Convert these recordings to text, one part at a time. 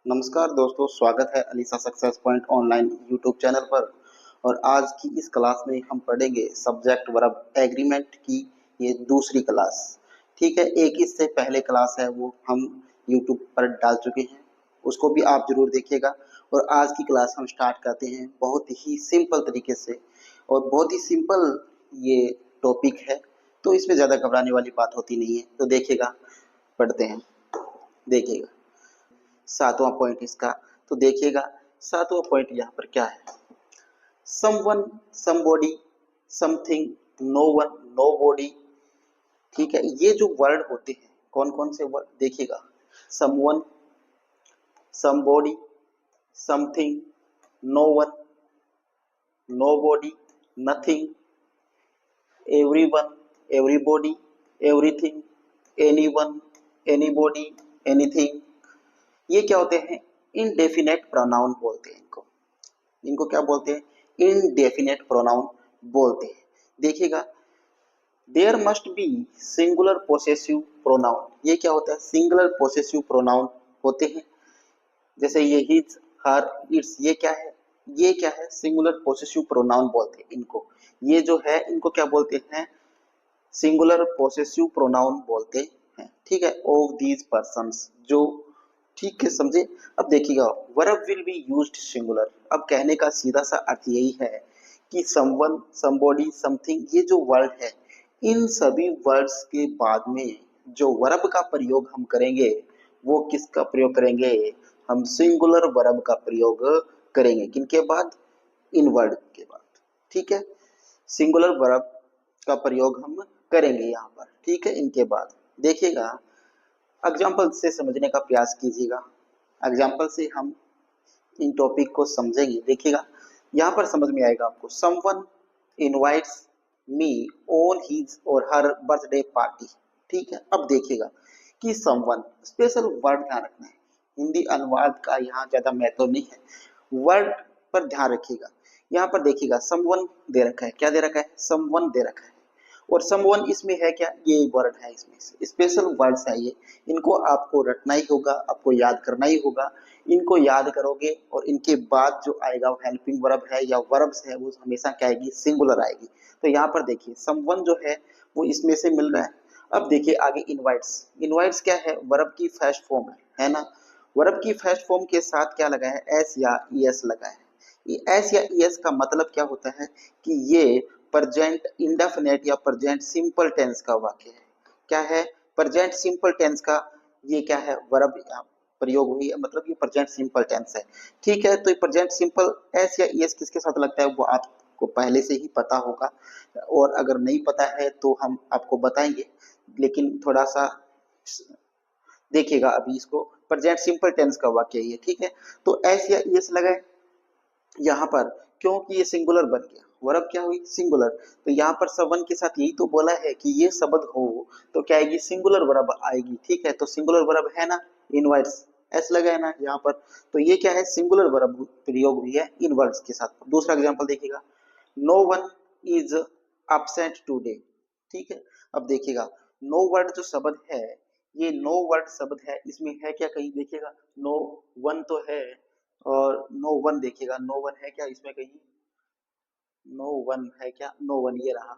नमस्कार दोस्तों, स्वागत है Alisa success point online YouTube channel पर। और आज की इस क्लास में हम पढ़ेंगे सब्जेक्ट वर्ब एग्रीमेंट की ये दूसरी क्लास। ठीक है, एक इससे पहले क्लास है वो हम यूट्यूब पर डाल चुके हैं, उसको भी आप जरूर देखिएगा। और आज की क्लास हम स्टार्ट करते हैं बहुत ही सिंपल तरीके से, और बहुत ही सिंपल ये टॉपिक है, तो इसमें ज़्यादा घबराने वाली बात होती नहीं है। तो देखिएगा, पढ़ते हैं, देखिएगा सातवां पॉइंट इसका। तो देखिएगा सातवां पॉइंट यहाँ पर क्या है। Someone, somebody, something, no one, nobody. ठीक है, ये जो वर्ड होते हैं, कौन कौन से वर्ड देखिएगा। Someone, somebody, something, no one, nobody, nothing, everyone, everybody, everything, anyone, anybody, anything. ये क्या होते हैं? इनडेफिनेट प्रोनाउन बोलते हैं इनको। इनको क्या बोलते हैं? इनडेफिनेट प्रोनाउन बोलते हैं। देखिएगा, there must be singular possessive pronoun. ये क्या होता है? सिंगुलर पोसेसिव प्रोनाउन होते हैं। जैसे ये हिज, हर, इट्स, ये क्या है? ये क्या है? सिंगुलर पोसेसिव प्रोनाउन बोलते हैं इनको। ये जो है इनको क्या बोलते हैं? सिंगुलर पोसेसिव प्रोनाउन बोलते हैं। ठीक है, ऑफ दीज पर्सन्स, जो, ठीक है, समझे। अब देखिएगा, verb will be used singular. अब कहने का सीधा सा अर्थ यही है कि समवन, समबॉडी, समथिंग, ये जो वर्ड है, इन सभी वर्ड्स के बाद में जो वर्ब का प्रयोग हम करेंगे, वो किसका प्रयोग करेंगे? हम सिंगुलर वर्ब का प्रयोग करेंगे। किनके बाद? इन वर्ड के बाद। ठीक है, सिंगुलर वर्ब का प्रयोग हम करेंगे यहाँ पर। ठीक है, इनके बाद देखिएगा, एग्जाम्पल से समझने का प्रयास कीजिएगा। एग्जाम्पल से हम इन टॉपिक को समझेंगे। देखिएगा, यहाँ पर समझ में आएगा आपको। Someone invites me on his और हर बर्थडे पार्टी। ठीक है, अब देखिएगा कि समवन, स्पेशल वर्ड ध्यान रखना है। हिंदी अनुवाद का यहाँ ज्यादा महत्व नहीं है, वर्ड पर ध्यान रखिएगा। यहाँ पर देखिएगा, समवन दे रखा है। क्या दे रखा है? समवन दे रखा है। और समवन इसमें है क्या? ये वर्ड है, इसमें स्पेशल वर्ड्स है ये। इनको आपको रटना ही होगा, आपको याद करना ही होगा। इनको याद करोगे और इनके बाद जो आएगा वो हेल्पिंग वर्ब है या वर्ब्स है, वो हमेशा क्या आएगी? सिंगुलर आएगी। तो यहाँ पर देखिए, समवन जो है वो इसमें से मिल रहा है। अब देखिए आगे, इनवाइट्स। इनवाइट्स क्या है? वर्ब की फर्स्ट फॉर्म है ना। वर्ब की फर्स्ट फॉर्म के साथ क्या लगा है? एस या ईएस लगा है। ये एस या ईएस का मतलब क्या होता है कि ये प्रेजेंट इंडेफिनेट या प्रेजेंट सिंपल टेंस का वाक्य है। क्या है? प्रेजेंट सिंपल टेंस का ये क्या है? वर्ब प्रयोग हुई है, मतलब ये प्रेजेंट सिंपल टेंस है। ठीक है, तो ये प्रेजेंट सिंपल एस या ईएस किसके साथ लगता है वो आपको पहले से ही पता होगा, और अगर नहीं पता है तो हम आपको बताएंगे। लेकिन थोड़ा सा देखिएगा अभी इसको। प्रेजेंट सिंपल टेंस का वाक्य ये, ठीक है। तो एस या ईएस लगाए यहाँ पर, क्योंकि ये सिंगुलर बन गया। वर्ब क्या हुई? सिंगुलर। तो यहाँ पर सबवन के साथ यही तो बोला है कि ये शब्द हो तो क्या आएगी? सिंगुलर वर्ब आएगी। ठीक है, तो सिंगुलर वर्ब है ना, इनवर्ट्स, एस लगा है ना यहाँ पर। तो ये क्या है? सिंगुलर वर्ब प्रयोग हुई है इनवर्ट्स के साथ। दूसरा एग्जाम्पल देखिएगा, no one is absent today. ठीक है, अब देखिएगा, नो वर्ड जो शब्द है, ये नो वर्ड शब्द है, इसमें है क्या? कहीं देखिएगा, नो वन तो है, और नो वन देखिएगा, नो वन है क्या इसमें कहीं? नो वन है क्या? नो वन ये रहा।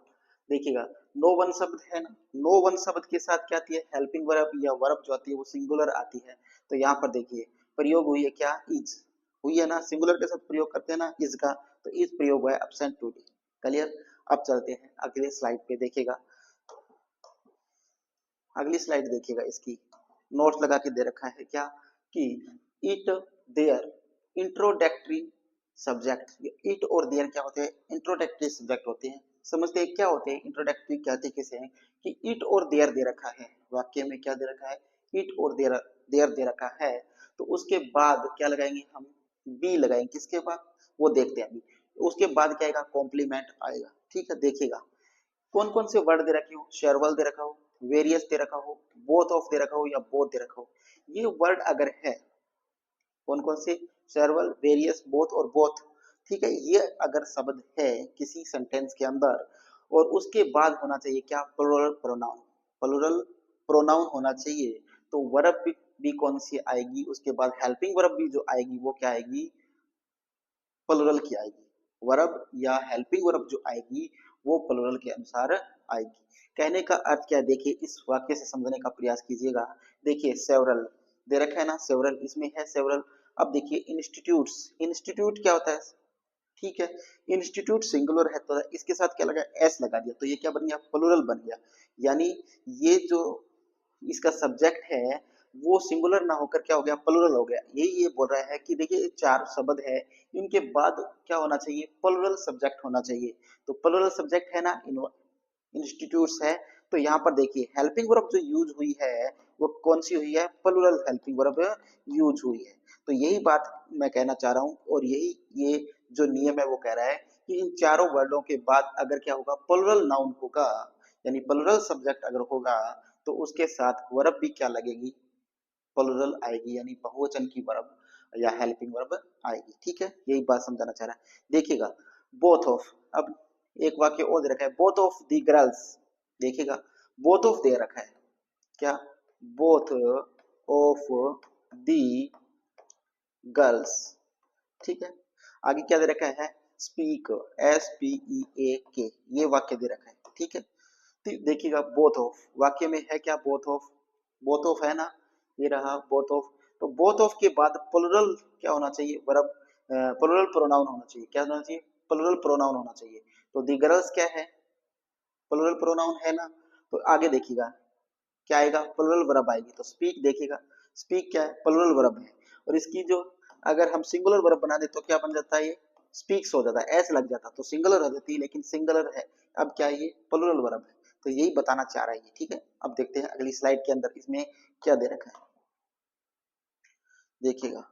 देखिएगा, नो वन शब्द है ना। नो वन शब्द के साथ क्या आती है? हेल्पिंग वर्ब या वर्ब जो आती है वो सिंगुलर आती है। तो यहाँ पर देखिए प्रयोग हुई है क्या? इज हुई है ना। सिंगुलर के साथ प्रयोग करते हैं ना इज का, तो इज प्रयोग हुआ है एब्सेंट टुडे। क्लियर। अब चलते हैं अगले स्लाइड पे। देखिएगा, अगली स्लाइड देखिएगा, इसकी नोट्स लगा के दे रखा है क्या कि it, there, introductory subject. It और देयर क्या होते हैं? इंट्रोडक्टरी सब्जेक्ट होते हैं। समझते हैं क्या होते हैं इंट्रोडक्टरी? कहते किसे हैं कि इट और देयर दे रखा है वाक्य में। क्या दे रखा है? इट और देयर, देयर दे रखा है। तो उसके बाद क्या लगाएंगे हम? बी लगाएंगे। किसके बाद? वो देखते हैं अभी। उसके बाद क्या आएगा? कॉम्प्लीमेंट आएगा। ठीक है, देखिएगा कौन कौन से वर्ड दे रखे हो। शेरवल दे रखा हो, वेरियस दे रखा हो, बोथ ऑफ दे रखा हो, या बोथ दे रखा हो। ये वर्ड अगर है, कौन कौन से? शेरवल, वेरियस, बोथ और बोथ। ठीक है, ये अगर शब्द है किसी सेंटेंस के अंदर, और उसके बाद होना चाहिए क्या? Plural pronoun. प्लुरल प्रोनाउन होना चाहिए। तो वर्ब बी कौन सी आएगी, उसके बाद हेल्पिंग वर्ब भी जो आएगी वो क्या आएगी, प्लुरल की आएगी। वर्ब या हेल्पिंग वर्ब जो आएगी वो प्लुरल के अनुसार आएगी। कहने का अर्थ क्या है, देखिए इस वाक्य से समझने का प्रयास कीजिएगा। देखिए सेवरल दे रखा है ना, सेवरल इसमें है सेवरल। अब देखिए इंस्टीट्यूट्स, इंस्टीट्यूट क्या होता है, ठीक है, इंस्टीट्यूट सिंगुलर है तो इसके साथ क्या लगा, एस लगा दिया, तो ये क्या बन गया, प्लुरल बन गया। यानी ये जो इसका सब्जेक्ट है वो सिंगुलर ना होकर क्या हो गया, प्लुरल हो गया। यही ये बोल रहा है कि देखिए चार शब्द है, इनके बाद क्या होना चाहिए, प्लुरल सब्जेक्ट होना चाहिए। तो प्लुरल सब्जेक्ट है ना, इंस्टीट्यूट्स है। तो यहाँ पर देखिए हेल्पिंग वर्ब जो यूज हुई है वो कौन सी हुई है, प्लुरल हेल्पिंग वर्ब यूज हुई है। तो यही बात मैं कहना चाह रहा हूँ, और यही ये जो नियम है वो कह रहा है कि इन चारों वर्डों के बाद अगर क्या होगा, प्लुरल नाउन होगा, यानी प्लुरल सब्जेक्ट अगर होगा तो उसके साथ वर्ब भी क्या लगेगी, प्लुरल आएगी, यानी बहुवचन की वर्ब या हेल्पिंग वर्ब आएगी। ठीक है, यही बात समझाना चाह रहा है। देखिएगा बोथ ऑफ, अब एक वाक्य और दे रखा है, बोथ ऑफ द गर्ल्स। देखिएगा बोथ ऑफ दे रखा है, क्या, बोथ ऑफ द गर्ल्स, ठीक है। आगे क्या दे रखा है, स्पीक, एस पी ई ए के, ये वाक्य दे रखा है, ठीक है। तो देखिएगा बोथ ऑफ वाक्य में है क्या, बोथ ऑफ, बोथ ऑफ है ना, ये रहा बोथ ऑफ। तो बोथ ऑफ के बाद प्लुरल क्या होना चाहिए, वर्ब, प्लुरल प्रोनाउन होना चाहिए, क्या होना चाहिए, प्लुरल प्रोनाउन होना चाहिए। तो दी गर्ल्स क्या है, प्लुरल प्रोनाउन है ना। तो आगे देखिएगा क्या आएगा, प्लुरल वर्ब आएगी। तो स्पीक देखिएगा, स्पीक क्या है, प्लुरल वर्ब है, और इसकी जो अगर हम सिंगुलर वर्ब बना दे तो क्या बन जाता है, ये स्पीक्स हो जाता है, एस लग जाता तो सिंगुलर हो जाती, लेकिन सिंगुलर है, अब क्या है ये प्लुरल वर्ब है। तो यही बताना चाह रहा है ये, ठीक है। अब देखते हैं अगली स्लाइड के अंदर इसमें क्या दे रखा है, देखिएगा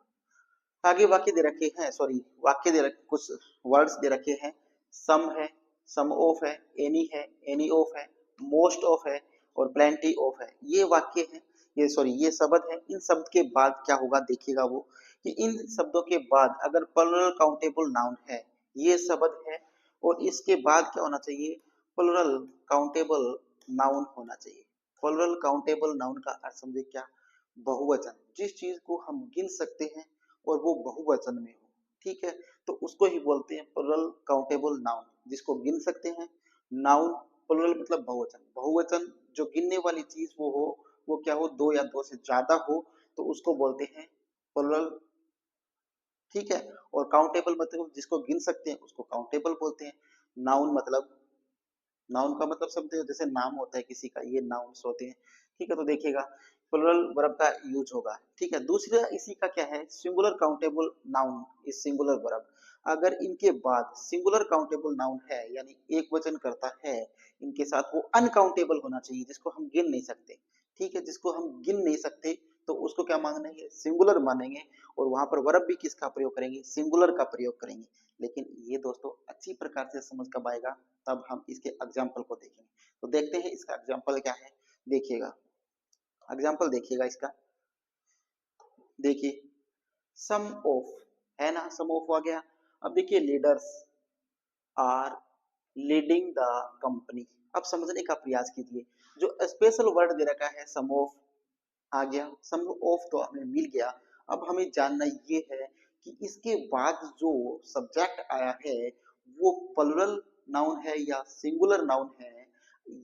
आगे वाक्य दे रखे हैं, सॉरी वाक्य दे रखे, कुछ वर्ड्स दे रखे हैं, सम है, सम ऑफ है, एनी ऑफ है, मोस्ट ऑफ है, और प्लेंटी ऑफ है। ये वाक्य है, ये सॉरी ये शब्द है। इन शब्द के बाद क्या होगा, देखिएगा वो कि इन शब्दों के बाद अगर प्लुरल काउंटेबल नाउन है, ये शब्द है, और इसके बाद क्या होना चाहिए, प्लुरल काउंटेबल नाउन होना चाहिए। प्लुरल काउंटेबल नाउन का अर्थ समझे क्या, बहुवचन, जिस चीज को हम गिन सकते हैं और वो बहुवचन में हो, ठीक है, तो उसको ही बोलते हैं प्लुरल काउंटेबल नाउन, जिसको गिन सकते हैं। नाउन प्लुरल मतलब बहुवचन, बहुवचन जो गिनने वाली चीज वो हो, वो क्या हो, दो या दो से ज्यादा हो, तो उसको बोलते हैं प्लुरल, ठीक है। और काउंटेबल मतलब जिसको गिन सकते हैं उसको काउंटेबल बोलते हैं। नाउन मतलब, नाउन का मतलब समझते हो, जैसे नाम होता है किसी का, ये नाउन्स होते हैं, ठीक है। तो देखिएगा प्लुरल वर्ब का यूज होगा, ठीक है। दूसरा इसी का क्या है, singular countable noun is singular verb. अगर इनके बाद सिंगुलर काउंटेबल नाउन है, यानी एक वचन करता है, इनके साथ वो अनकाउंटेबल होना चाहिए, जिसको हम गिन नहीं सकते, ठीक है, जिसको हम गिन नहीं सकते, तो उसको क्या मानेंगे, सिंगुलर मानेंगे, और वहां पर वर्ब भी किसका प्रयोग करेंगे, सिंगुलर का प्रयोग करेंगे। लेकिन ये दोस्तों अच्छी प्रकार से समझ कब आएगा, तब हम इसके एग्जाम्पल को देखेंगे। तो देखते हैं इसका एग्जाम्पल क्या है, देखिएगा एग्जाम्पल देखिएगा इसका, देखिए सम ऑफ है ना, सम ऑफ आ गया। अब देखिए leaders are leading the company. अब समझने का प्रयास कीजिए, जो स्पेशल वर्ड दे रखा है सम ऑफ आ गया, सम ऑफ तो हमें मिल गया। अब हमें जानना ये है कि इसके बाद जो सब्जेक्ट आया है वो प्लुरल नाउन है या सिंगुलर नाउन है,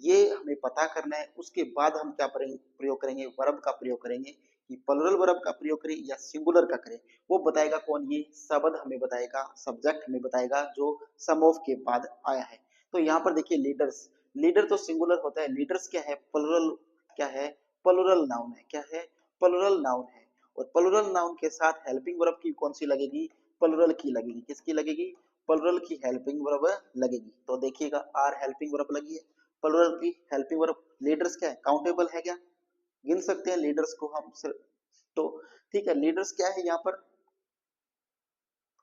ये हमें पता करना है। उसके बाद हम क्या प्रयोग करेंगे, वर्ब का प्रयोग करेंगे, कि प्लुरल वर्ब का प्रयोग करें या सिंगुलर का करें, वो बताएगा कौन, ये शब्द हमें बताएगा, सब्जेक्ट हमें बताएगा जो सम ऑफ के बाद आया है। तो यहाँ पर देखिए लीडर्स, लीडर तो सिंगुलर होता है, लीडर्स क्या है, प्लुरल, क्या है, प्लुरल नाउन है, क्या है, प्लुरल नाउन है। और प्लुरल नाउन के साथ हेल्पिंग वर्ब की कौन सी लगेगी, प्लुरल की लगेगी, किसकी लगेगी, प्लुरल की हेल्पिंग वर्ब लगेगी। तो देखिएगा आर हेल्पिंग वर्ब लगी है, प्लुरल की हेल्पिंग वर्ब। लीडर्स क्या है, काउंटेबल है क्या, गिन सकते हैं लीडर्स को हम सिर्फ, तो ठीक है, लीडर्स क्या है यहाँ पर,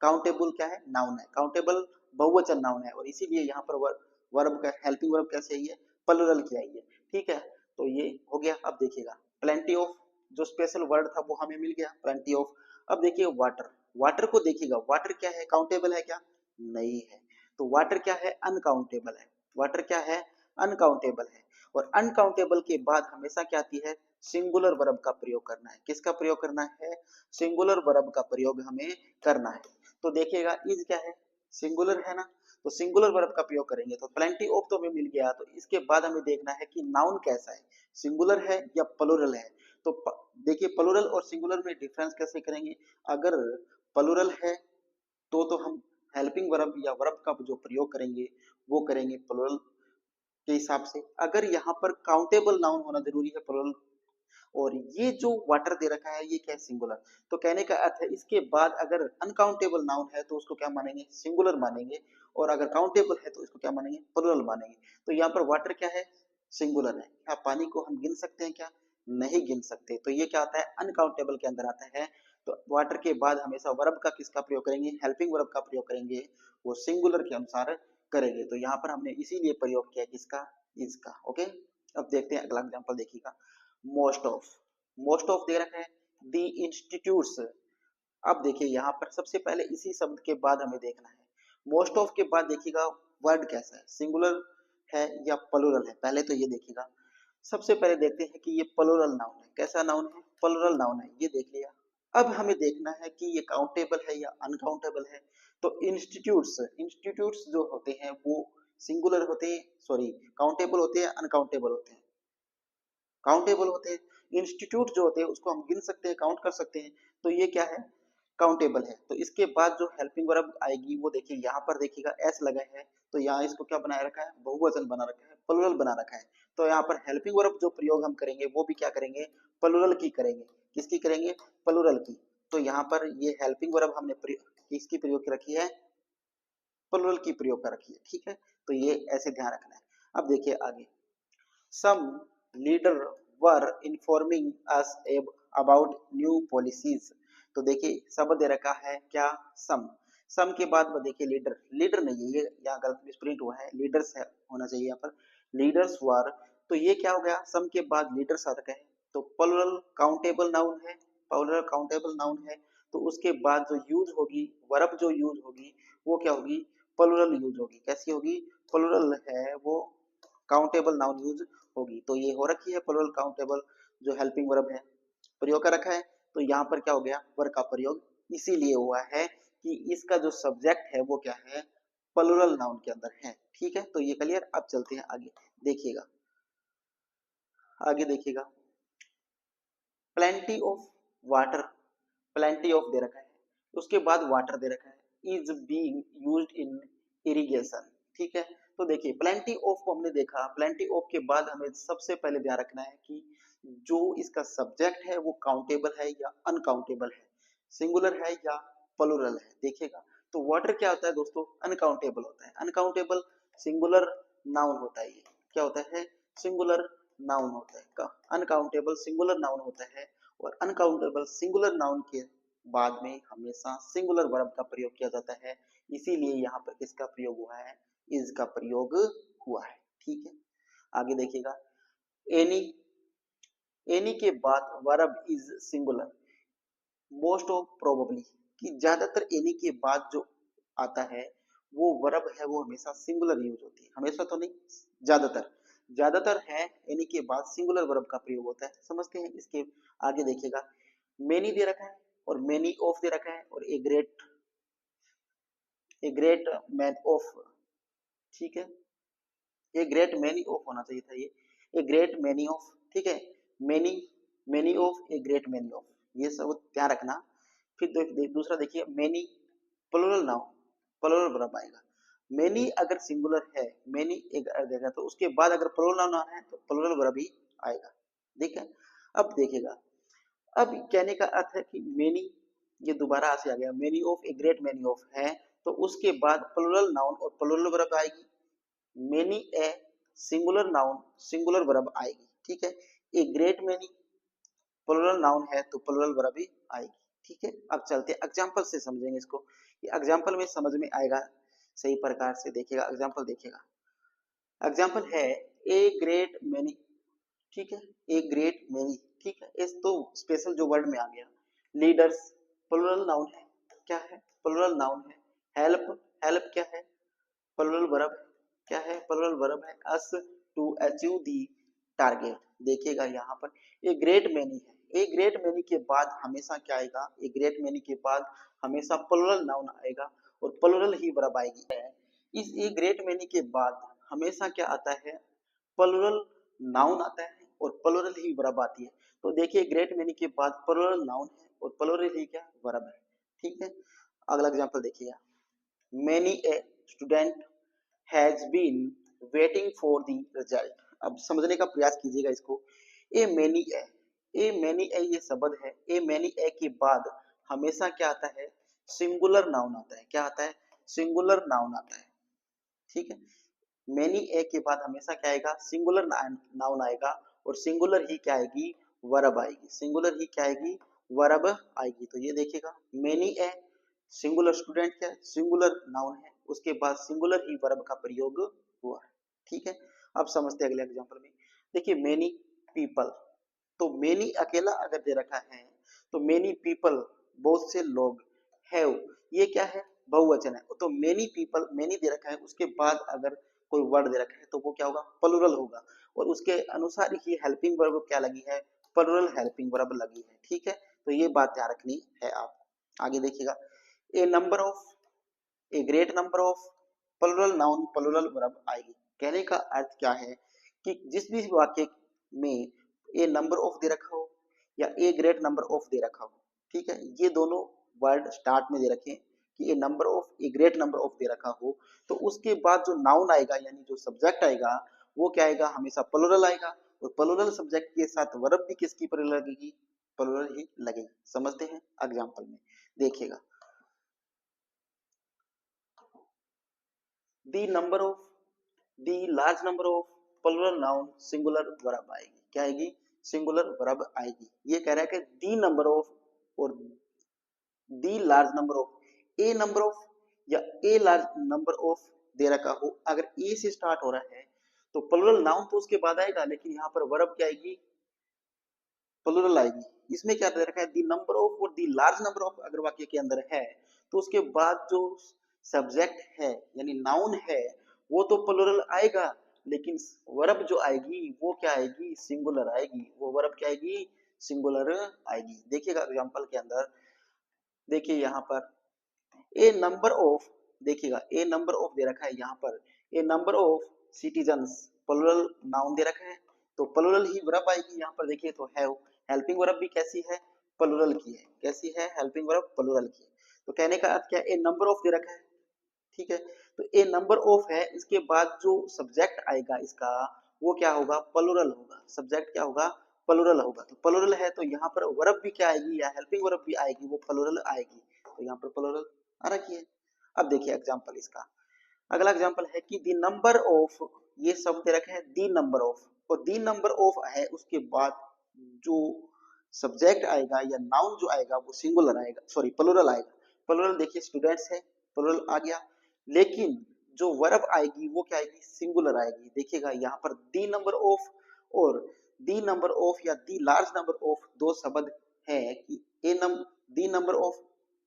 काउंटेबल क्या है, नाउन है, काउंटेबल बहुवचन नाउन है, और इसीलिए यहाँ पर वर्ब का हेल्पिंग वर्ब कैसे आई है, प्लुरल की आई है, ठीक है। तो ये हो गया। अब देखिएगा प्लेंटी ऑफ, जो स्पेशल वर्ड था वो हमें मिल गया, प्लेंटी ऑफ। अब देखिए वाटर, वाटर को देखिएगा, वाटर क्या है, काउंटेबल है क्या, नहीं है, तो वाटर क्या है, अनकाउंटेबल है, वाटर क्या है, अनकाउंटेबल है। और अनकाउंटेबल के बाद हमेशा क्या आती है, सिंगुलर वर्ब का प्रयोग करना है। किसका प्रयोग करना है? सिंगुलर वर्ब का प्रयोग हमें करना है। तो देखिएगा इज क्या है? सिंगुलर है ना, तो सिंगुलर वर्ब का प्रयोग करेंगे। तो प्लेंटी ऑफ तो हमें मिल गया, तो इसके बाद हमें देखना है कि नाउन कैसा है, सिंगुलर है या प्लूरल है। तो देखिए प्लूरल और सिंगुलर में डिफरेंस कैसे करेंगे। अगर प्लूरल है तो हम हेल्पिंग वर्ब या वर्ब का जो प्रयोग करेंगे वो करेंगे प्लूरल के हिसाब से। अगर यहाँ पर काउंटेबल नाउन होना जरूरी है प्लूरल, और ये जो वाटर दे रखा है ये क्या है? सिंगुलर। तो कहने का अर्थ है इसके बाद अगर अनकाउंटेबल नाउन है तो उसको क्या मानेंगे? सिंगुलर मानेंगे, और अगर काउंटेबल है तो इसको क्या मानेंगे? प्लूरल मानेंगे। तो यहाँ पर वाटर क्या है? सिंगुलर है। क्या पानी को हम गिन सकते हैं क्या? नहीं गिन सकते। तो ये क्या आता है? अनकाउंटेबल के अंदर आता है। तो वाटर के बाद हमेशा वर्ब का किसका प्रयोग करेंगे? हेल्पिंग वर्ब का प्रयोग करेंगे, वो सिंगुलर के अनुसार करेंगे। तो यहाँ पर हमने इसीलिए प्रयोग किया किसका? इसका। ओके, अब देखते हैं अगला एग्जांपल देखिएगा। मोस्ट ऑफ, मोस्ट ऑफ दे रखा है दी इंस्टीट्यूट्स। अब देखिए यहाँ पर सबसे पहले इसी शब्द के बाद हमें देखना है मोस्ट ऑफ के बाद देखिएगा वर्ड कैसा है, सिंगुलर है या प्लूरल है। पहले तो ये देखिएगा, सबसे पहले देखते हैं कि ये प्लूरल नाउन है। कैसा नाउन है? प्लूरल नाउन है, ये देख लिया। अब हमें देखना है कि ये काउंटेबल है या अनकाउंटेबल है। तो इंस्टीट्यूट्स, इंस्टीट्यूट्स जो होते हैं वो सिंगुलर होते हैं, सॉरी काउंटेबल होते हैं, अनकाउंटेबल होते हैं? काउंटेबल होते हैं। इंस्टीट्यूट जो होते हैं उसको हम गिन सकते हैं, काउंट कर सकते हैं। तो ये क्या है? काउंटेबल है। तो इसके बाद जो हेल्पिंग वर्ब आएगी वो देखिए यहाँ पर देखिएगा एस लगा है, तो यहाँ इसको क्या बनाए रखा है? बहुवचन बना रखा है, प्लूरल बना रखा है। तो यहाँ पर हेल्पिंग वर्ब जो प्रयोग हम करेंगे वो भी क्या करेंगे? प्लूरल की करेंगे। किसकी करेंगे? प्लूरल की। तो यहाँ पर ये हेल्पिंग वर्ब हमने किसकी प्रयोग की रखी है? प्लूरल की प्रयोग कर रखी है। ठीक है, तो ये ऐसे ध्यान रखना है। अब देखिए आगे, some leader were informing us about new policies। तो देखिए शब्द दे रखा है क्या? सम के बाद में देखिए लीडर, लीडर नहीं है ये, यहाँ गलत मिसप्रिंट हुआ है, लीडर्स है होना चाहिए यहाँ पर, लीडर्स वर। तो ये क्या हो गया? सम के बाद लीडर्स आ रखा है, तो प्लूरल काउंटेबल नाउन है, प्लूरल काउंटेबल नाउन है। तो उसके बाद जो यूज होगी, वर्ब जो यूज होगी वो क्या होगी? प्लूरल यूज होगी। कैसी होगी? प्लूरल है वो, काउंटेबल नाउन यूज होगी। तो ये हो रखी है प्लूरल काउंटेबल जो हेल्पिंग वर्ब है प्रयोग कर रखा है। तो यहाँ पर क्या हो गया? वर्ब का प्रयोग इसीलिए हुआ है कि इसका जो सब्जेक्ट है वो क्या है? प्लूरल नाउन के अंदर है। ठीक है, तो ये क्लियर। अब चलते हैं आगे, देखिएगा आगे देखिएगा। Plenty of water, plenty of दे रखा है, उसके बाद वाटर दे रखा है, is being used in irrigation. ठीक है, तो देखिए प्लेंटी ऑफ को हमने देखा, प्लेंटी ऑफ के बाद हमें सबसे पहले ध्यान रखना है कि जो इसका सब्जेक्ट है वो काउंटेबल है या अनकाउंटेबल है, सिंगुलर है या प्लूरल है। देखिएगा, तो वाटर क्या होता है दोस्तों? अनकाउंटेबल होता है। अनकाउंटेबल सिंगुलर नाउन होता है। ये क्या होता है? सिंगुलर नाउन होता है। अनकाउंटेबल सिंगुलर नाउन होता है, और अनकाउंटेबल सिंगुलर नाउन के बाद में हमेशा सिंगुलर वर्ब का प्रयोग किया जाता है। इसीलिए यहाँ पर किसका प्रयोग हुआ है? इज का प्रयोग हुआ है। ठीक है, आगे देखिएगा। एनी, एनी के बाद verb is singular most of probably, कि ज्यादातर एनी के बाद जो आता है वो वर्ब है वो हमेशा सिंगुलर यूज होती है। हमेशा तो नहीं, ज्यादातर, ज्यादातर है एनी के बाद सिंगुलर वर्ब का प्रयोग होता है। समझते हैं। इसके आगे देखिएगा, मेनी दे रखा है और मेनी ऑफ दे रखा है, और ए ग्रेट मैन ऑफ। ठीक है, ए ग्रेट मैनी ऑफ होना चाहिए था ये, ए ग्रेट मैनी ऑफ। ठीक है, many, many of, a great many of, ये सब ध्यान रखना। फिर दूसरा देखिए, many plural noun, plural verb आएगा। मैनी अगर सिंगुलर है, मैनी एक देगा, तो उसके बाद अगर प्लूरल नाउन आना है तो प्लूरल वर्ब ही आएगा। ठीक है, अब देखिएगा, अब कहने का अर्थ है कि मेनी, ये दोबारा से आ गया, many of, a great many of है, तो उसके बाद प्लूरल नाउन और प्लूरल वर्ब आएगी। Many a singular noun, singular verb आएगी। ठीक है, a great many plural noun है तो प्लूरल वर्ब भी आएगी। ठीक है, अब चलते एग्जांपल से समझेंगे इसको, ये एग्जांपल में समझ में आएगा सही प्रकार से। देखिएगा एग्जांपल, देखिएगा एग्जांपल है ए ग्रेट मेनी। ठीक है, ए ग्रेट मेनी। ठीक है, इस तो स्पेशल जो वर्ड में आ गया। लीडर्स प्लूरल नाउन है, क्या है? प्लूरल नाउन है। हेल्प, हेल्प क्या है? प्लूरल वर्ब, क्या है? प्लूरल वर्ब है। अस, टू अचीव दी टारगेट। देखिएगा यहाँ पर ए ग्रेट मैनी है, ए ग्रेट मैनी के बाद हमेशा क्या आएगा, ए ग्रेट मैनी के बाद हमेशा प्लुरल नाउन आएगा और प्लुरल ही वर्ब आएगी। इस ए ग्रेट मैनी के बाद हमेशा क्या आता है, प्लुरल नाउन आता है और प्लुरल ही वर्ब आती है। तो देखिए ग्रेट मैनी के बाद प्लुरल नाउन है और प्लुरल ही क्या वर्ब है। ठीक है, अगला एग्जांपल देखिएगा, many a student has been waiting for the result. अब समझने का प्रयास कीजिएगा इसको। ए many a, A many a ये शब्द है, ए मैनी ए के बाद हमेशा क्या आता है, सिंगुलर नाउन आता है। क्या आता है, सिंगुलर नाउन आता है। ठीक है, मैनी ए के बाद हमेशा क्या आएगा, सिंगुलर नाउन आएगा और सिंगुलर ही क्या आएगी, वर्ब आएगी। सिंगुलर ही क्या आएगी, वर्ब आएगी। तो ये देखिएगा मैनी ए, सिंगुलर स्टूडेंट क्या है, सिंगुलर नाउन है, उसके बाद सिंगुलर ही वर्ब का प्रयोग हुआ है। ठीक है, अब समझते हैं अगले एग्जांपल में। देखिए मैनी पीपल, तो मैनी अकेला अगर दे रखा है तो मैनी पीपल बहुत से लोग, हैव ये क्या है, बहुवचन है। तो मैनी पीपल, मैनी दे रखा है, उसके बाद अगर कोई वर्ड दे रखा है तो वो क्या होगा, प्लुरल होगा और उसके अनुसार ही हेल्पिंग वर्ब क्या लगी है, प्लुरल हेल्पिंग वर्ब लगी है। ठीक है, तो ये बात ध्यान रखनी है आप। आगे देखिएगा, a number of, a great number of, plural noun plural verb आएगी। कहने का अर्थ क्या है कि जिस भी वाक्य में ए नंबर ऑफ दे रखा हो या ए ग्रेट नंबर ऑफ दे रखा हो, ठीक है, ये दोनों वर्ड स्टार्ट में दे रखे कि a number of, a great number of दे रखा हो, तो उसके बाद जो नाउन आएगा यानी जो सब्जेक्ट आएगा वो क्या आएगा, हमेशा प्लुरल आएगा और प्लुरल सब्जेक्ट के साथ वर्ब भी किसकी पर लगेगी, प्लुरल ही लगेगी। समझते हैं एग्जांपल में, देखिएगा the number of, the large number of, plural noun singular verb आएगी। क्या आएगी, सिंगुलर वर्ब आएगी। ये कह रहा है कि दी नंबर ऑफ और दी large number of, A number of या ए लार्ज नंबर ऑफ दे रखा हो, अगर ए से स्टार्ट हो रहा है तो प्लुरल नाउन तो उसके बाद आएगा, लेकिन यहाँ पर वर्ब क्या आएगी, प्लुरल आएगी। इसमें क्या दे रखा है, दी नंबर ऑफ और दी लार्ज नंबर ऑफ अगर वाक्य के अंदर है तो उसके बाद जो सब्जेक्ट है यानी नाउन है वो तो प्लुरल आएगा, लेकिन वर्ब जो आएगी वो क्या आएगी, सिंगुलर आएगी। वो वर्ब क्या आएगी, सिंगुलर आएगी। देखिएगा एग्जांपल के अंदर, देखिए यहाँ पर ए नंबर ऑफ, देखिएगा ए नंबर ऑफ दे रखा है यहाँ पर, a number of citizens, plural noun दे रखा है तो प्लुरल ही वर्ब आएगी। यहाँ पर देखिए तो हैव, हेल्पिंग वर्ब भी कैसी है, प्लुरल की है। कैसी है, हेल्पिंग वर्ब प्लुरल की है। तो कहने का अर्थ क्या है, ए नंबर ऑफ दे रखा है, ठीक है, तो ए नंबर ऑफ है, इसके बाद जो सब्जेक्ट आएगा इसका वो क्या होगा, प्लुरल होगा। सब्जेक्ट क्या होगा, प्लुरल होगा। तो प्लुरल है तो यहाँ पर वर्ब भी क्या आएगी या हेल्पिंग वर्ब भी आएगी, वो प्लुरल आएगी। तो यहाँ पर प्लुरल आ रखी है। अब देखिए एग्जांपल इसका, अगला एग्जांपल है कि दी नंबर ऑफ, ये शब्द दे रखे हैं दी नंबर ऑफ और दी नंबर ऑफ है, उसके बाद जो सब्जेक्ट आएगा या नाउन जो आएगा वो सिंगुलर आएगा, सॉरी प्लुरल आएगा। प्लुरल देखिए स्टूडेंट्स है, प्लुरल आ गया, लेकिन जो वर्ब आएगी वो क्या आएगी, सिंगुलर आएगी। देखिएगा यहाँ पर दी नंबर ऑफ और दी नंबर ऑफ या दी लार्ज नंबर ऑफ दो शब्द है कि ए दी नंबर ऑफ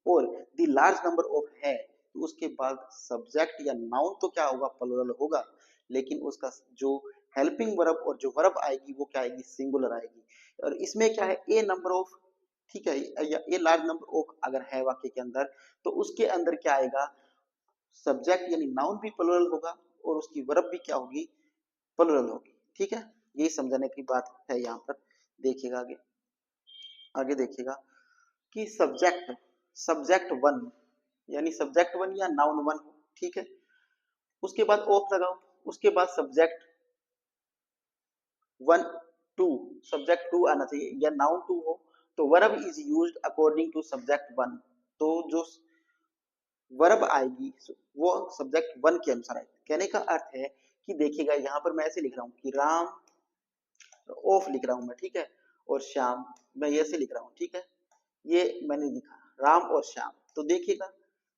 और दी लार्ज नंबर ऑफ है, तो उसके बाद सब्जेक्ट या नाउन तो क्या होगा, प्लुरल होगा, लेकिन उसका जो हेल्पिंग वर्ब और जो वर्ब आएगी वो क्या आएगी, सिंगुलर आएगी। और इसमें क्या है, ए नंबर ऑफ, ठीक है, या ए लार्ज नंबर ऑफ अगर है वाक्य के अंदर तो उसके अंदर क्या आएगा, सब्जेक्ट यानी नाउन भी प्लुरल होगा और उसकी वर्ब भी क्या होगी, प्लुरल होगी। ठीक है, यही समझने की बात है यहाँ पर। देखिएगा आगे, आगे देखिएगा कि सब्जेक्ट, सब्जेक्ट वन यानी सब्जेक्ट वन या नाउन वन हो, ठीक है, उसके बाद ऑफ लगाओ, उसके बाद subject one two, subject two आना चाहिए या नाउन टू हो तो verb is used according to subject one. तो जो वर्ब आएगी वो सब्जेक्ट वन के अनुसार आएगी। कहने का अर्थ है कि देखिएगा यहाँ पर मैं ऐसे लिख रहा हूँ कि राम, ऑफ लिख रहा हूँ मैं, ठीक है, और श्याम मैं ऐसे लिख रहा हूँ, ठीक है, ये मैंने लिखा राम और श्याम। तो देखिएगा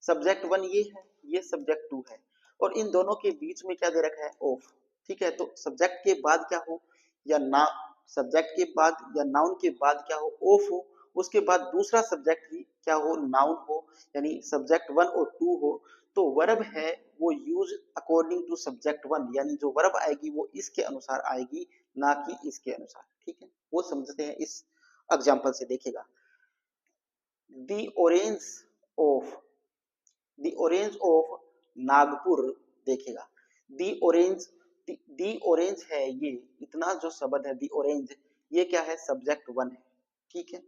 सब्जेक्ट वन ये है, ये सब्जेक्ट टू है और इन दोनों के बीच में क्या दे रखा है, ऑफ। ठीक है, तो सब्जेक्ट के बाद क्या हो या ना, सब्जेक्ट के बाद या नाउन के बाद क्या हो, ऑफ हो, उसके बाद दूसरा सब्जेक्ट ही क्या हो, नाउन हो, यानी सब्जेक्ट वन और टू हो, तो वर्ब है वो use according to subject one, यानी जो वर्ब आएगी वो इसके अनुसार आएगी, ना कि इसके अनुसार। ठीक है, वो समझते हैं इस एग्जाम्पल से। देखिएगा, the orange of the orange of Nagpur. देखिएगा, दी ऑरेंज, दी ऑरेंज है ये, इतना जो शब्द है दी ऑरेंज, ये क्या है, सब्जेक्ट वन है। ठीक है,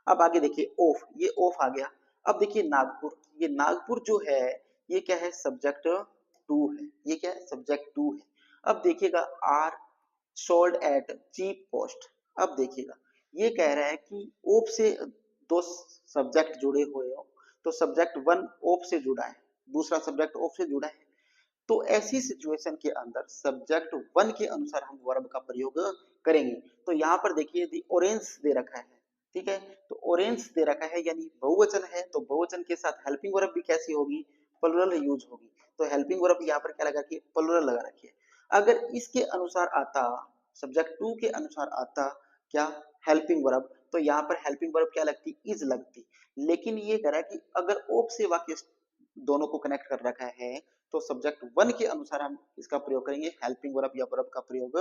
अब आगे देखिए ऑफ, ये ऑफ आ गया। अब देखिए नागपुर, ये नागपुर जो है ये क्या है, सब्जेक्ट टू है। ये क्या है, सब्जेक्ट टू है। अब देखिएगा are sold at cheap cost. अब देखिएगा, ये कह रहा है कि ओप से दो सब्जेक्ट जुड़े हुए हो, तो सब्जेक्ट वन ओप से जुड़ा है, दूसरा सब्जेक्ट ओप से जुड़ा है, तो ऐसी सिचुएशन के अंदर सब्जेक्ट वन के अनुसार हम वर्ब का प्रयोग करेंगे। तो यहाँ पर देखिए दी ऑरेंज दे रखा है, ठीक है, तो ऑरेंज दे रखा है यानी बहुवचन है, तो बहुवचन के साथ हेल्पिंग वर्ब भी कैसी होगी, प्लुरल यूज होगी। तो हेल्पिंग वर्ब यहाँ पर क्या लगा कि प्लुरल लगा रखिए। अगर इसके अनुसार आता, सब्जेक्ट टू के अनुसार आता क्या, हेल्पिंग वर्ब, तो यहाँ पर हेल्पिंग वर्ब क्या लगती, इज लगती। लेकिन ये कह रहा है कि अगर ओप से वाक्य दोनों को कनेक्ट कर रखा है, तो सब्जेक्ट वन के अनुसार हम इसका प्रयोग करेंगे, हेल्पिंग वर्ब या वर्ब का प्रयोग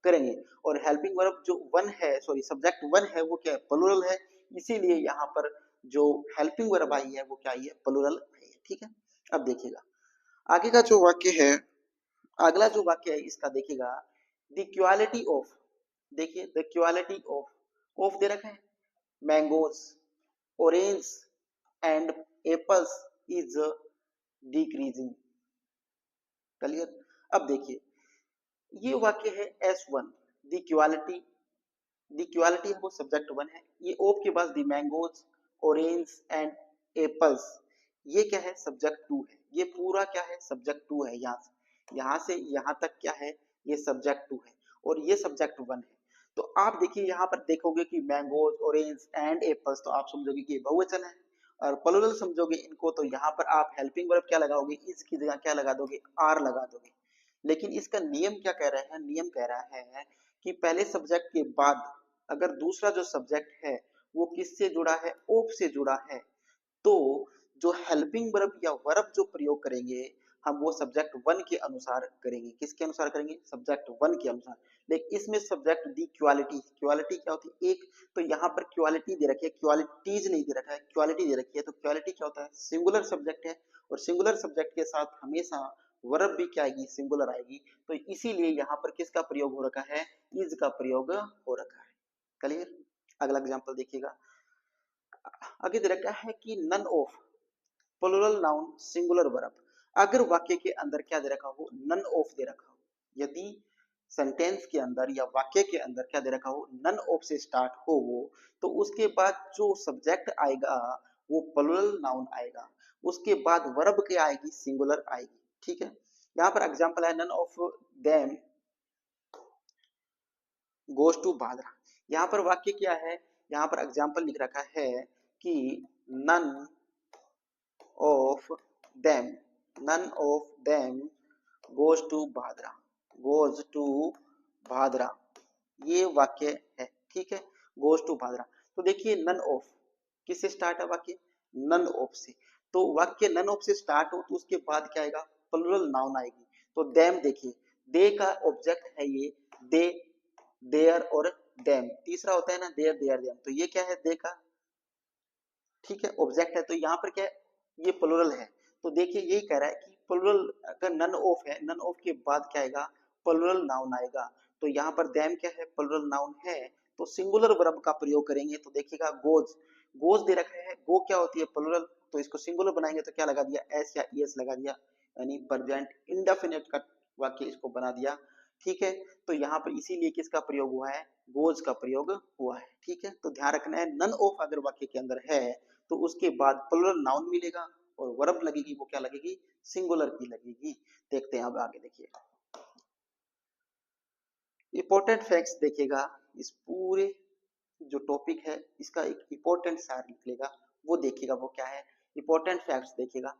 करेंगे। और हेल्पिंग वर्ब जो वन है, सॉरी सब्जेक्ट वन है, वो क्या है, प्लुरल है, इसीलिए यहाँ पर जो हेल्पिंग वर्ब आई है वो क्या आई है, प्लुरल आई है। ठीक है, अब देखिएगा आगे का जो वाक्य है, अगला जो वाक्य है इसका देखिएगा, द क्वालिटी ऑफ, देखिए द क्वालिटी ऑफ दे रखा है, mangoes, orange and apples is decreasing. Clear. अब देखिए ये वाक्य है S1, the quality, the quality है वो सब्जेक्ट वन है, ये ओप के पास the mangoes, orange and apples, ये क्या है, सब्जेक्ट टू है। ये पूरा क्या है, सब्जेक्ट टू है, यहाँ से यहाँ तक क्या है, ये सब्जेक्ट टू है और ये सब्जेक्ट वन है। तो आप देखिए यहाँ पर देखोगे कि मैंगोज, ऑरेंज एंड एप्पल्स, तो आप समझोगे कि ये बहुवचन है, और प्लुरल समझोगे इनको, तो यहाँ पर आप हेल्पिंग वर्ब क्या लगाओगे, इसकी जगह क्या लगा दोगे, आर लगा दोगे। लेकिन इसका नियम क्या कह रहा है, नियम कह रहा है कि पहले सब्जेक्ट के बाद अगर दूसरा जो सब्जेक्ट है वो किससे जुड़ा है, ओप से जुड़ा है, तो जो हेल्पिंग वर्ब या वर्ब जो प्रयोग करेंगे हम वो सब्जेक्ट वन के अनुसार करेंगे। किसके अनुसार करेंगे, सब्जेक्ट वन के अनुसार। लेकिन इसमें सब्जेक्ट दी क्वालिटी, क्वालिटी क्या होती है, एक, तो यहाँ पर क्वालिटी दे रखी है, क्वालिटीज नहीं दे रखा है, क्वालिटी दे रखी है। तो क्वालिटी क्या होता है, सिंगुलर सब्जेक्ट है, और सिंगुलर सब्जेक्ट के साथ हमेशा वर्ब भी क्या आएगी, सिंगुलर आएगी। तो इसीलिए यहाँ पर किसका प्रयोग हो रखा है, इज का प्रयोग हो रखा है। क्लियर। अगला एग्जांपल देखिएगा, आगे दे रखा है कि none of plural noun singular verb. अगर वाक्य के अंदर क्या दे रखा हो, नन ऑफ दे रखा हो, यदि सेंटेंस के अंदर या वाक्य के अंदर क्या दे रखा हो, नन ऑफ से स्टार्ट हो, तो उसके बाद जो सब्जेक्ट आएगा वो प्लुरल नाउन आएगा, उसके बाद वर्ब क्या आएगी, सिंगुलर आएगी। ठीक है, यहाँ पर एग्जांपल है none of them goes to Bhadra. यहाँ पर वाक्य क्या है, यहाँ पर एग्जांपल लिख रखा है कि none of them, none of them goes to Bhadra, goes to Bhadra, ये वाक्य है। ठीक है, goes to भादरा। तो देखिए नन ऑफ किससे स्टार्ट है वाक्य, नन ऑफ से, तो वाक्य नन ऑफ से स्टार्ट हो तो उसके बाद क्या आएगा, प्लुरल नाउन आएगी। तो देम, देखिए दे का ऑब्जेक्ट है ये, दे, देयर और देम, तीसरा होता है ना देयर, देयर, देम, तो ये क्या है, दे का, ठीक है, ऑब्जेक्ट है। तो यहाँ पर क्या है, ये प्लुरल है। तो देखिए यही कह रहा है कि प्लुरल अगर नन ऑफ है, नन ऑफ के बाद क्या आएगा, प्लुरल नाउन आएगा। तो यहाँ पर देम क्या है, प्लुरल नाउन है, तो सिंगुलर वर्ब का प्रयोग करेंगे। तो देखिएगा गोज, गोज दे रखा है, गो क्या होती है, प्लुरल, तो इसको सिंगुलर बनाएंगे तो क्या लगा दिया, एस या ईएस लगा दिया, यानी प्रेजेंट इंडेफिनिट का वाक्य इसको बना दिया। ठीक है, तो यहाँ पर इसीलिए किसका प्रयोग हुआ है, गोज का प्रयोग हुआ है। ठीक है, तो ध्यान रखना है नन ऑफ अगर वाक्य के अंदर है तो उसके बाद प्लुरल नाउन मिलेगा और वर्ब लगेगी, वो क्या लगेगी, सिंगुलर की लगेगी। देखते हैं अब आगे, देखिए इंपॉर्टेंट फैक्ट्स देखिएगा, इस पूरे जो टॉपिक है इसका एक इंपॉर्टेंट सार निकलेगा, वो देखिएगा, वो क्या है, इंपॉर्टेंट फैक्ट्स देखिएगा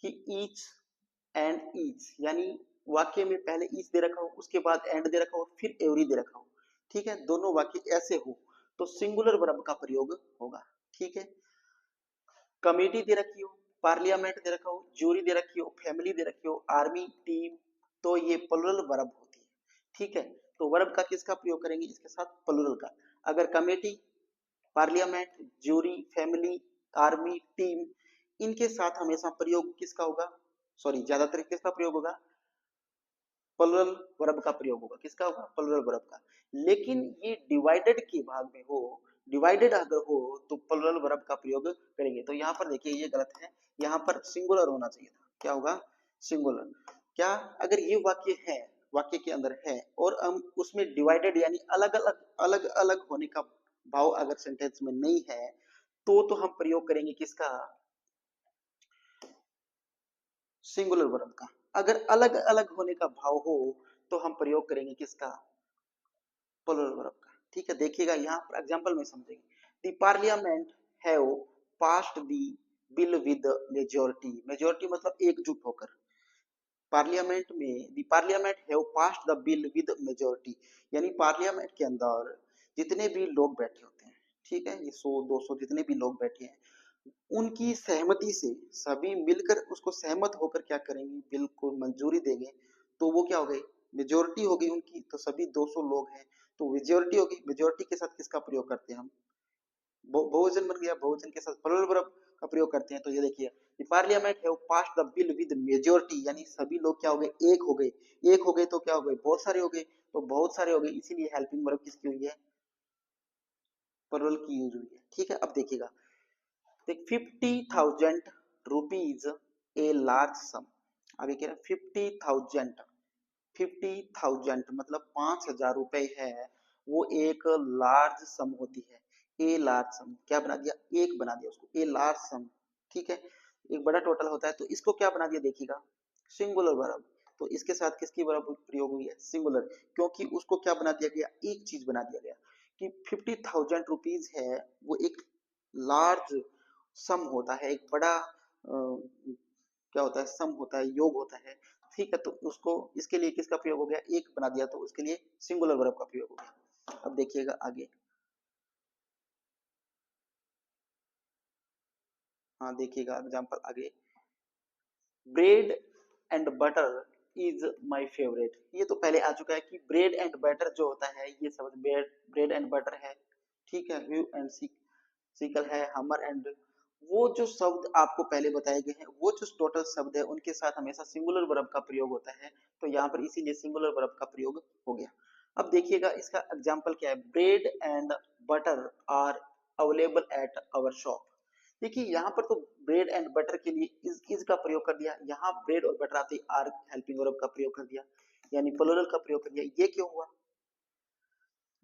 कि ईच एंड ईच, यानी वाक्य में पहले ईच दे रखा हो, उसके बाद एंड दे रखा हो, फिर एवरी दे रखा हो। ठीक है, दोनों वाक्य ऐसे हो तो सिंगुलर वर्ब का प्रयोग होगा। ठीक है, कमेटी दे रखी हो, पार्लियामेंट दे रखा हो, जूरी दे रखी हो, फैमिली दे रखी हो, आर्मी, टीम, तो ये प्लुरल वर्ब होती है। ठीक है, तो वर्ब का किसका प्रयोग करेंगे इसके साथ? प्लूरल का। अगर committee, parliament, jury, family, army, team, इनके साथ हमेशा प्रयोग किसका होगा? सॉरी, ज्यादातर किसका प्रयोग होगा? प्लूरल वर्ब का प्रयोग होगा। किसका होगा? प्लूरल वर्ब का। लेकिन ये डिवाइडेड के भाग में हो, डिवाइडेड अगर हो तो प्लूरल वर्ब का प्रयोग करेंगे। तो यहाँ पर देखिए ये गलत है, यहाँ पर सिंगुलर होना चाहिए था। क्या होगा? सिंगुलर। क्या? अगर ये वाक्य है, वाक्य के अंदर है और हम उसमें डिवाइडेड यानी अलग अलग होने का भाव अगर सेंटेंस में नहीं है तो हम प्रयोग करेंगे किसका? सिंगुलर वर्ब का। अगर अलग अलग होने का भाव हो तो हम प्रयोग करेंगे किसका? प्लूरल वर्ब का। ठीक है, देखिएगा यहाँ पर एग्जांपल में समझेंगे। The parliament have passed the bill with majority. Majority मतलब एकजुट होकर। पार्लियामेंट में the parliament have passed the bill with majority, यानी पार्लियामेंट के अंदर जितने भी लोग बैठे होते हैं, ठीक है, ये 100 200 जितने भी लोग बैठे हैं, उनकी सहमति से सभी मिलकर उसको सहमत होकर क्या करेंगे? बिल को मंजूरी देंगे। तो वो क्या हो गई? मेजोरिटी हो गई उनकी। तो सभी 200 लोग हैं तो मेजोरिटी हो गई। मेजोरिटी के साथ किसका प्रयोग करते हैं हम? बहुवचन बन गया। बहुवचन के साथ प्लूरल वर्ब का प्रयोग करते हैं। तो ये देखिए, parliament have passed the bill with majority, यानी सभी लोग क्या हो गए? एक हो गए। एक हो गए तो क्या हो गए? बहुत सारे हो गए। तो बहुत सारे हो गए, इसीलिए हेल्पिंग वर्ब किसकी हुई है? प्लूरल की यूज हुई है। ठीक है, अब देखिएगा, 50,000 रुपीज ए लार्ज सम। आगे कह रहा है 50,000। 50,000 मतलब 5,000 रुपए है, वो एक लार्ज सम होती है। ए लार्ज सम क्या बना दिया? एक बना दिया उसको, ए लार्ज सम। ठीक है, एक बड़ा टोटल होता है तो इसको क्या बना दिया? देखिएगा, सिंगुलर वर्ब। तो इसके साथ किसकी वर्ब प्रयोग हुई है? सिंगुलर। क्योंकि उसको क्या बना दिया गया? एक चीज बना दिया गया कि 50,000 रुपीज है, वो एक लार्ज सम होता है, एक बड़ा क्या होता है? सम होता है, योग होता है। ठीक है, तो उसको इसके लिए किसका प्रयोग हो गया? एक बना दिया, तो उसके लिए सिंगुलर वर्ब का प्रयोग हो गया। अब देखिएगा आगे। हाँ देखिएगा एग्जांपल आगे। Bread and butter is my favourite. ये तो पहले आ चुका है कि ब्रेड एंड बटर जो होता है ये सब ब्रेड ब्रेड एंड बटर है। ठीक है, व्यू एंड सीकल है, हमर एंड, वो जो शब्द आपको पहले बताए गए हैं, वो जो टोटल शब्द है उनके साथ हमेशा सिंगुलर वर्ब का प्रयोग होता है। तो यहाँ पर इसीलिए सिंगुलर वर्ब का प्रयोग हो गया। अब देखिएगा इसका एग्जाम्पल क्या है। Bread and butter are available at our shop. देखिए यहाँ पर तो ब्रेड एंड बटर के लिए इज का प्रयोग कर दिया। यहाँ ब्रेड और बटर आते आर हेल्पिंग वर्ब का प्रयोग कर दिया, यानी प्लूरल का प्रयोग कर दिया। ये क्यों हुआ?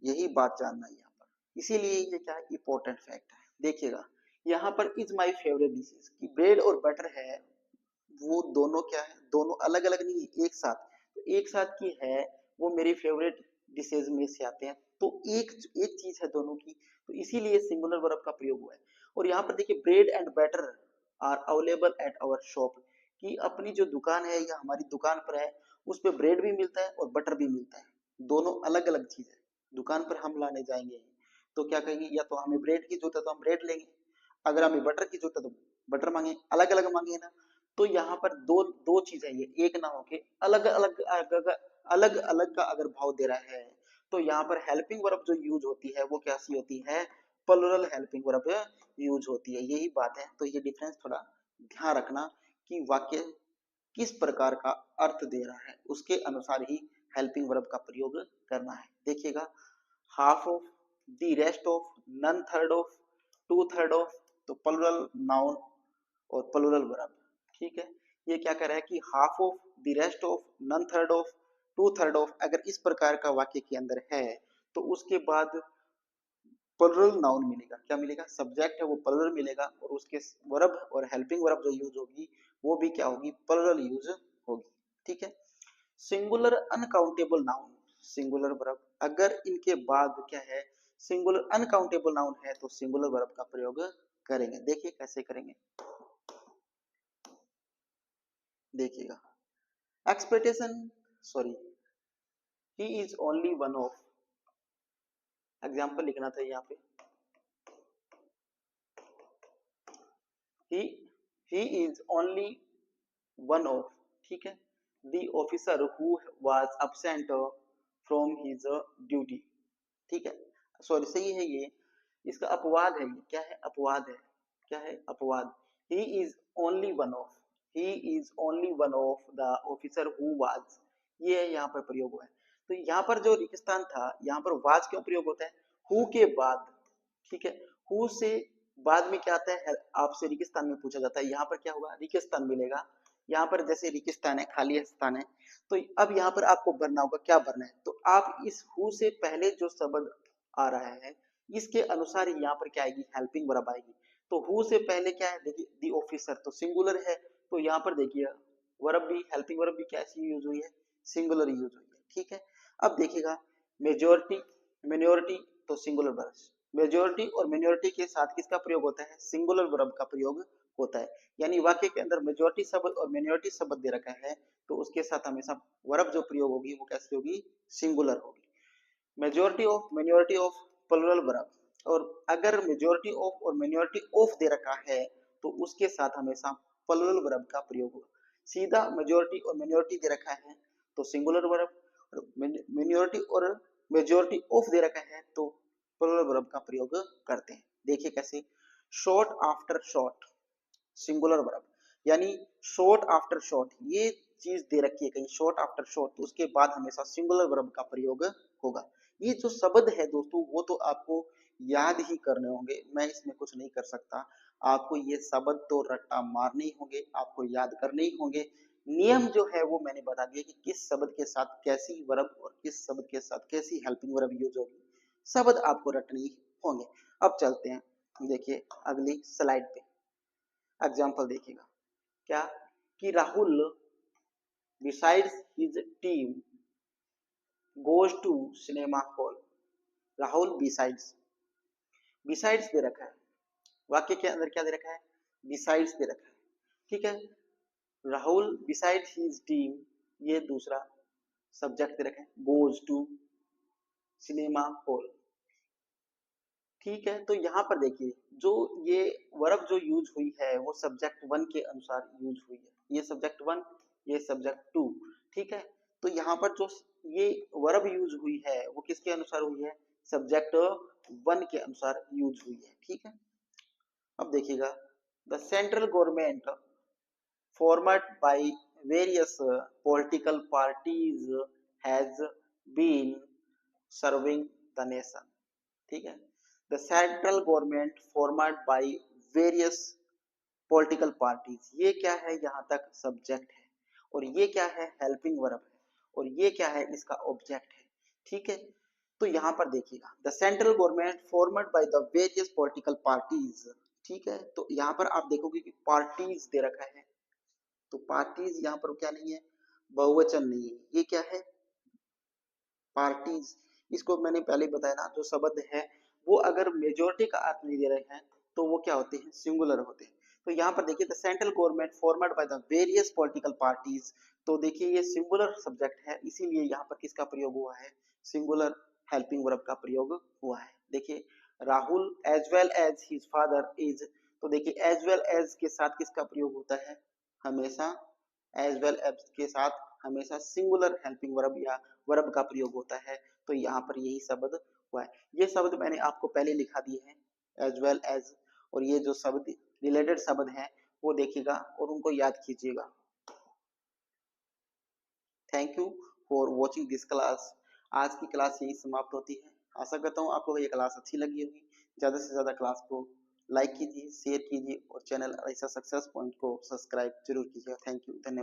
यही बात जानना है यहाँ पर। इसीलिए ये क्या है? इंपॉर्टेंट फैक्ट है। देखिएगा यहाँ पर इज माय फेवरेट डिशेज की ब्रेड और बटर है, वो दोनों क्या है? दोनों अलग अलग नहीं है, एक साथ। तो एक साथ की है, वो मेरे फेवरेट डिशेज में से आते हैं। तो एक एक चीज है दोनों की, तो इसीलिए सिंगुलर वर्ब का प्रयोग हुआ है। और यहाँ पर देखिए, bread and butter are available at our shop, कि अपनी जो दुकान है या हमारी दुकान पर है, उस पे ब्रेड भी मिलता है और बटर भी मिलता है। दोनों अलग अलग चीज है। दुकान पर हम लाने जाएंगे तो क्या कहेंगे? या तो हमें ब्रेड की जरूरत है तो हम ब्रेड लेंगे, अगर हमें बटर की जरूरत है तो बटर मांगे। अलग अलग मांगे ना। तो यहाँ पर दो दो चीज है, ये एक ना होके अलग अलग अलग अलग का अगर भाव दे रहा है, तो यहाँ पर हेल्पिंग वर्ब जो यूज होती है वो कैसी होती है? प्लुरल हेल्पिंग वर्ब यूज होती है। यही बात है। तो ये डिफरेंस थोड़ा ध्यान रखना कि वाक्य किस प्रकार का अर्थ दे रहा है, उसके अनुसार ही हेल्पिंग वर्ब का प्रयोग करना है। देखिएगा, half of, the rest of, one third of, two third of, तो प्लुरल नाउन और प्लुरल वर्ब। ठीक है, ये क्या कह रहा है कि half of, the rest of, one third of, two third of, अगर इस प्रकार का वाक्य के अंदर है तो उसके बाद प्लुरल नाउन मिलेगा। क्या मिलेगा? सब्जेक्ट है वो प्लुरल मिलेगा, और उसके वर्ब और हेल्पिंग वर्ब जो यूज होगी वो भी क्या होगी? प्लुरल यूज होगी। ठीक है, singular uncountable noun, singular verb, अगर इनके बाद क्या है? सिंगुलर अनकाउंटेबल नाउन है तो सिंगुलर वर्ब का प्रयोग करेंगे। देखिए कैसे करेंगे। देखिएगा, expectation, sorry, he is only one of, example लिखना था यहाँ पे। He he is only one of, ठीक है, the officer who was absent from his duty. ठीक है, सॉरी सही है ये, इसका अपवाद है, ये क्या है, अपवाद है, क्या है, अपवाद। ही is only one of, he is only one of the officer who was, ये यहाँ पर प्रयोग हुआ है। तो यहाँ पर जो रेगिस्तान था, यहाँ पर वाज क्यों प्रयोग होता है, हु के बाद। ठीक है, हु से बाद में क्या आता है, आपसे रेगिस्तान में पूछा जाता है, यहाँ पर क्या होगा, रेगिस्तान मिलेगा। यहाँ पर जैसे रेगिस्तान है, खाली स्थान है, तो अब यहाँ पर आपको भरना होगा, क्या भरना है, तो आप इस हु से पहले जो शब्द आ रहा है इसके अनुसार यहाँ पर क्या आएगी, हेल्पिंग वर्ब आएगी। तो हु से पहले क्या है, देखिए दी ऑफिसर तो सिंगुलर है, तो यहाँ पर देखिए वर्ब भी, हेल्पिंग वर्ब भी कैसी यूज हुई है, सिंगुलर यूज हुई है। ठीक है, अब देखिएगा मेजोरिटी, मिनोरिटी, तो सिंगुलर वर्ब, मेजोरिटी और मिनोरिटी के साथ किसका प्रयोग होता है, सिंगुलर वर्ब का प्रयोग होता है। यानी वाक्य के अंदर मेजोरिटी शब्द और मिनोरिटी शब्द दे रखा है, तो उसके साथ हमेशा वर्ब जो प्रयोग होगी वो कैसी होगी, सिंगुलर होगी। Majority of, minority of, plural verb. और अगर मेजोरिटी ऑफ और मिनोरिटी ऑफ दे रखा है तो उसके साथ हमेशा प्लुरल वर्ब का प्रयोग होगा। सीधा मेजोरिटी और मिनोरिटी दे रखा है तो सिंगुलर वर्ब, मिनोरिटी और मेजोरिटी ऑफ दे रखा है तो प्लुरल वर्ब का प्रयोग करते हैं। देखिए कैसे, short after short, singular verb, यानी शॉर्ट आफ्टर शॉर्ट, ये चीज दे रखी है कहीं शॉर्ट आफ्टर शॉर्ट, तो उसके बाद हमेशा सिंगुलर वर्ब का प्रयोग होगा। ये जो शब्द है दोस्तों वो तो आपको याद ही करने होंगे, मैं इसमें कुछ नहीं कर सकता। आपको ये शब्द तो रट्टा मारने ही होंगे, आपको याद करने ही होंगे। नियम जो है वो मैंने बता दिया कि किस शब्द के साथ कैसी वर्ब और किस शब्द के साथ कैसी हेल्पिंग वर्ब यूज होगी, शब्द आपको रटने ही होंगे। अब चलते हैं, देखिए अगली स्लाइड पे एग्जाम्पल देखिएगा, क्या कि Rahul besides his team goes to cinema hall. Rahul besides, besides दे रखा है, वाक्य के अंदर क्या दे रखा है, बिसाइड्स दे रखा है। ठीक है, राहुल बिसाइड हिज टीम, ये दूसरा सब्जेक्ट दे रखा है, गोज टू सिनेमा हॉल। ठीक है, तो यहाँ पर देखिए जो ये वर्ब जो यूज हुई है वो सब्जेक्ट वन के अनुसार यूज हुई है, ये सब्जेक्ट वन, ये सब्जेक्ट टू। ठीक है, तो यहाँ पर जो ये वर्ब यूज हुई है वो किसके अनुसार हुई है, सब्जेक्ट वन के अनुसार यूज हुई है। ठीक है, अब देखिएगा, the central government formed by various political parties has been serving the nation। ठीक है, the central government formed by various political parties, ये क्या है, यहाँ तक सब्जेक्ट है, और ये क्या है, हेल्पिंग वर्ब है, और ये क्या है, इसका ऑब्जेक्ट है। ठीक है, तो यहाँ पर देखिएगा the central government formed by the various political parties. ठीक है, तो यहाँ पर आप देखोगे कि पार्टीज दे रखा है, तो पार्टीज यहाँ पर क्या नहीं है, बहुवचन नहीं है, ये क्या है, पार्टीज। इसको मैंने पहले बताया ना, जो शब्द है वो अगर मेजोरिटी का अर्थ नहीं दे रहे हैं तो वो क्या होते हैं, सिंगुलर होते हैं। तो यहाँ पर देखिए the central government formed by the various political parties, तो देखिए ये सिंगुलर सब्जेक्ट है, इसीलिए यहाँ पर किसका प्रयोग हुआ है, सिंगुलर हेल्पिंग वर्ब का प्रयोग हुआ है। देखिए Rahul as well as his father is, तो देखिए एज वेल एज के साथ किसका प्रयोग होता है, हमेशा एज वेल एज के साथ हमेशा सिंगुलर हेल्पिंग वर्ब या वर्ब का प्रयोग होता है। तो यहाँ पर यही शब्द हुआ है, ये शब्द मैंने आपको पहले लिखा दिए हैं, एज वेल एज, और ये जो शब्द रिलेटेड शब्द हैं वो देखिएगा और उनको याद कीजिएगा। Thank you for watching this class. आज की क्लास यही समाप्त होती है, आशा करता हूँ आपको ये क्लास अच्छी लगी होगी। ज़्यादा से ज़्यादा क्लास को लाइक कीजिए, शेयर कीजिए और चैनल ऐसा सक्सेस पॉइंट को सब्सक्राइब जरूर कीजिएगा। थैंक यू, धन्यवाद।